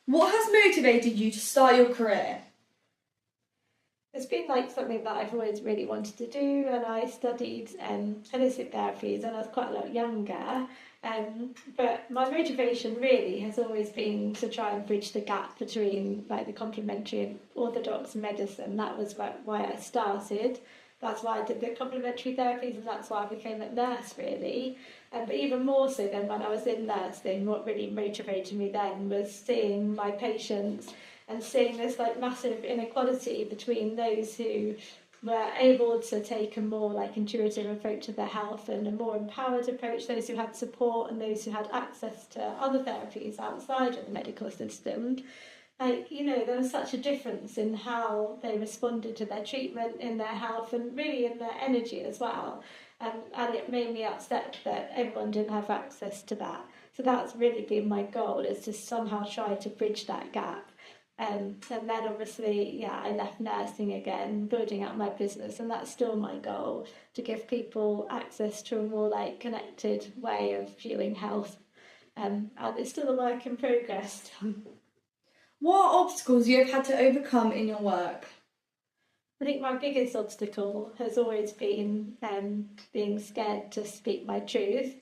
What has motivated you to start your career? It's been like something that I've always really wanted to do, and I studied holistic therapies when I was quite a lot younger. But my motivation really has always been to try and bridge the gap between like the complementary and orthodox medicine. That was why I started. That's why I did the complementary therapies, and that's why I became a nurse really. But even more so than when I was in nursing, what really motivated me then was seeing my patients and seeing this like massive inequality between those who were able to take a more like intuitive approach to their health and a more empowered approach, those who had support and those who had access to other therapies outside of the medical system. Like, there was such a difference in how they responded to their treatment, in their health, and really in their energy as well. And it made me upset that everyone didn't have access to that. So that's really been my goal, is to somehow try to bridge that gap. And then obviously, yeah, I left nursing again, building out my business, and that's still my goal, to give people access to a more like connected way of viewing health. And it's still a work in progress. What are obstacles you have had to overcome in your work? I think my biggest obstacle has always been being scared to speak my truth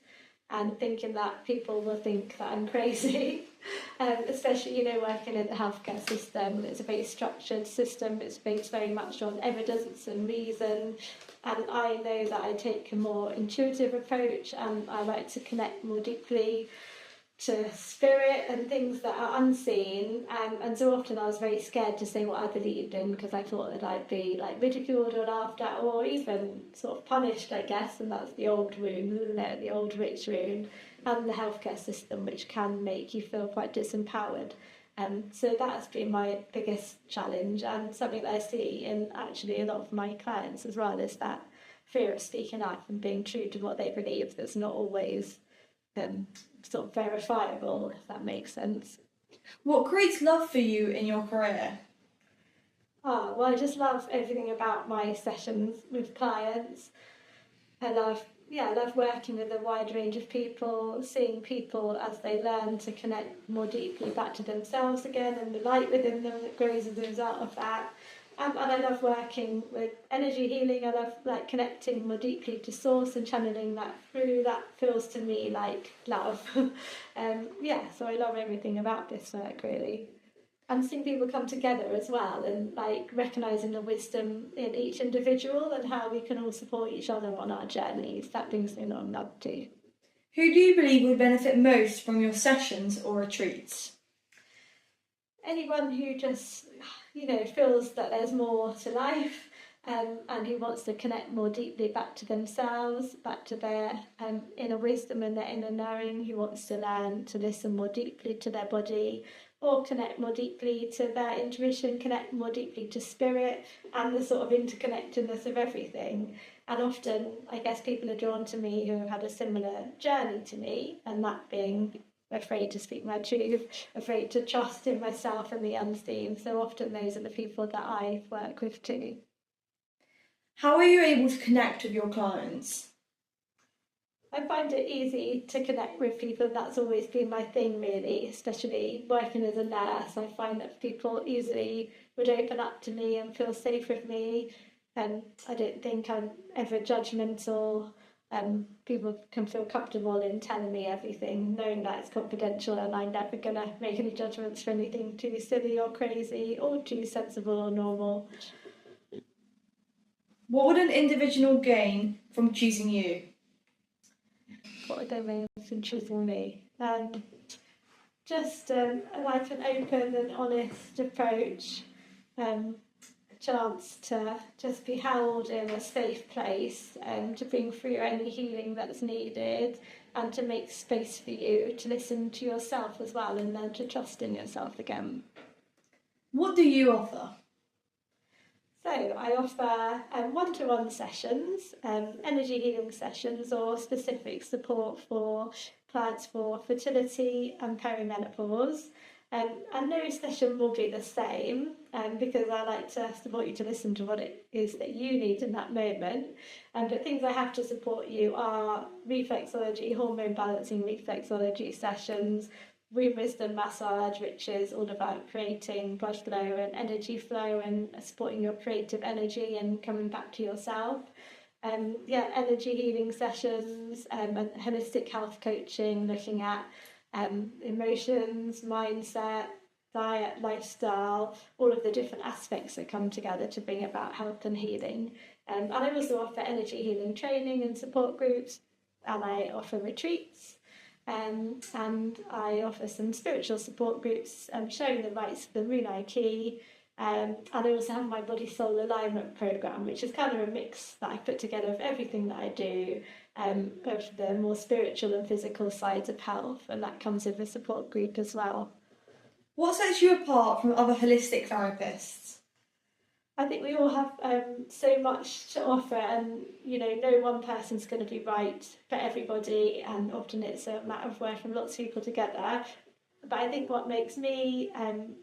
and thinking that people will think that I'm crazy. Especially, working in the healthcare system. It's a very structured system, it's based very much on evidence and reason. And I know that I take a more intuitive approach, and I like to connect more deeply to spirit and things that are unseen, and so often I was very scared to say what I believed in, because I thought that I'd be like ridiculed or laughed at or even sort of punished, I guess. And that's the old wound, isn't it? The old witch wound, and the healthcare system, which can make you feel quite disempowered. So that's been my biggest challenge, and something that I see in actually a lot of my clients as well, is that fear of speaking up and being true to what they believe that's not always sort of verifiable, if that makes sense. What creates love for you in your career? Well, I just love everything about my sessions with clients. I love working with a wide range of people, seeing people as they learn to connect more deeply back to themselves again, and the light within them that grows as a result of that. And I love working with energy healing. I love like connecting more deeply to source and channeling that through. That feels to me like love. So I love everything about this work really. And seeing people come together as well, and like recognizing the wisdom in each individual and how we can all support each other on our journeys. That brings me a lot of love too. Who do you believe would benefit most from your sessions or retreats? Anyone who just feels that there's more to life, and who wants to connect more deeply back to themselves, back to their inner wisdom and their inner knowing, who wants to learn to listen more deeply to their body, or connect more deeply to their intuition, connect more deeply to spirit and the sort of interconnectedness of everything. And often I guess people are drawn to me who have had a similar journey to me, and that being afraid to speak my truth, afraid to trust in myself and the unseen. So often those are the people that I work with too. How are you able to connect with your clients? I find it easy to connect with people. That's always been my thing really, especially working as a nurse. I find that people easily would open up to me and feel safe with me, and I don't think I'm ever judgmental. People can feel comfortable in telling me everything, knowing that it's confidential, and I'm never going to make any judgments for anything too silly or crazy or too sensible or normal. What would an individual gain from choosing you? What would they mean from choosing me? Just like an open and honest approach, a chance to just be held in a safe place, and to bring through any healing that's needed, and to make space for you to listen to yourself as well, and learn to trust in yourself again. What do you offer? So I offer one-to-one sessions, energy healing sessions, or specific support for clients for fertility and perimenopause. And no session will be the same, because I like to support you to listen to what it is that you need in that moment. And the things I have to support you are reflexology, hormone balancing reflexology sessions, womb wisdom massage, which is all about creating blood flow and energy flow and supporting your creative energy and coming back to yourself. Energy healing sessions, and holistic health coaching, looking at emotions, mindset, diet, lifestyle, all of the different aspects that come together to bring about health and healing. And I also offer energy healing training and support groups, and I offer retreats. And I offer some spiritual support groups, showing the rights of the Runai Key. And I also have my Body Soul Alignment program, which is kind of a mix that I put together of everything that I do, of the more spiritual and physical sides of health, and that comes with a support group as well. What sets you apart from other holistic therapists? I think we all have so much to offer, and no one person's going to be right for everybody, and often it's a matter of working lots of people together. But I think what makes me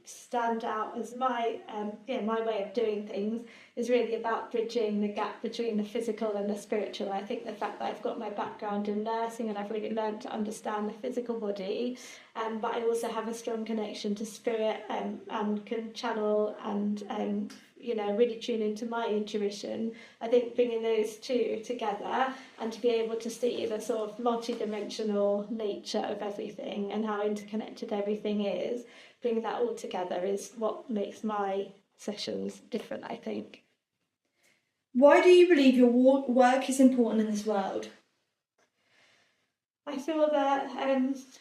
stand out as my way of doing things is really about bridging the gap between the physical and the spiritual. I think the fact that I've got my background in nursing and I've really learned to understand the physical body, but I also have a strong connection to spirit, and can channel and really tune into my intuition. I think bringing those two together and to be able to see the sort of multi-dimensional nature of everything and how interconnected everything is, bringing that all together is what makes my sessions different, I think. Why do you believe your work is important in this world? I feel that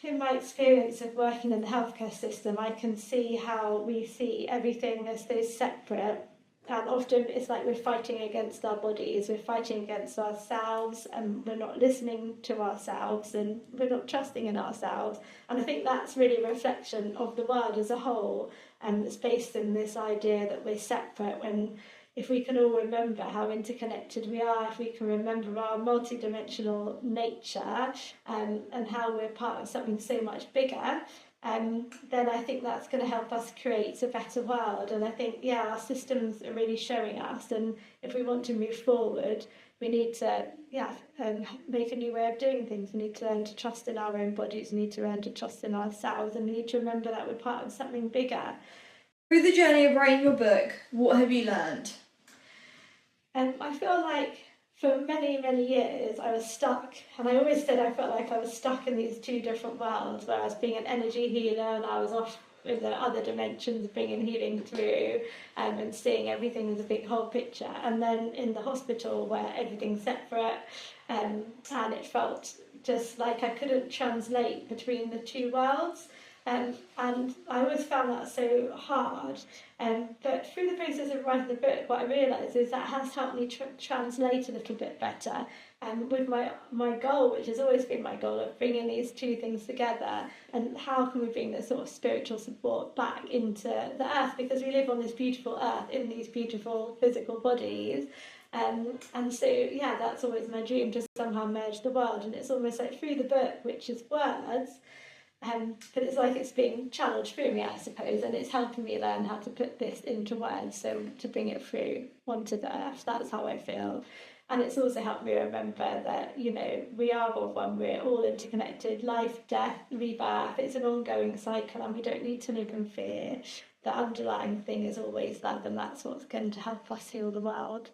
in my experience of working in the healthcare system, I can see how we see everything as those separate. And often it's like we're fighting against our bodies, we're fighting against ourselves, and we're not listening to ourselves, and we're not trusting in ourselves. And I think that's really a reflection of the world as a whole, and it's based in this idea that we're separate. When if we can all remember how interconnected we are, if we can remember our multidimensional nature, and how we're part of something so much bigger, then I think that's going to help us create a better world. And I think, our systems are really showing us, and if we want to move forward, we need to make a new way of doing things. We need to learn to trust in our own bodies, we need to learn to trust in ourselves, and we need to remember that we're part of something bigger. Through the journey of writing your book, what have you learned? I feel like for many, many years I was stuck, and I always said I felt like I was stuck in these two different worlds, where I was being an energy healer and I was off in the other dimensions bringing healing through, and seeing everything as a big whole picture, and then in the hospital where everything's separate, and it felt just like I couldn't translate between the two worlds. And I always found that so hard. But through the process of writing the book, what I realised is that has helped me translate a little bit better. And with my goal, which has always been my goal, of bringing these two things together, and how can we bring this sort of spiritual support back into the earth, because we live on this beautiful earth in these beautiful physical bodies. And so, that's always my dream, to somehow merge the world. And it's almost like through the book, which is words, but it's like it's being channeled through me, I suppose, and it's helping me learn how to put this into words, so to bring it through onto the earth. That's how I feel. And it's also helped me remember that, we are all one, we're all interconnected. Life, death, rebirth, it's an ongoing cycle, and we don't need to live in fear. The underlying thing is always love, and that's what's going to help us heal the world.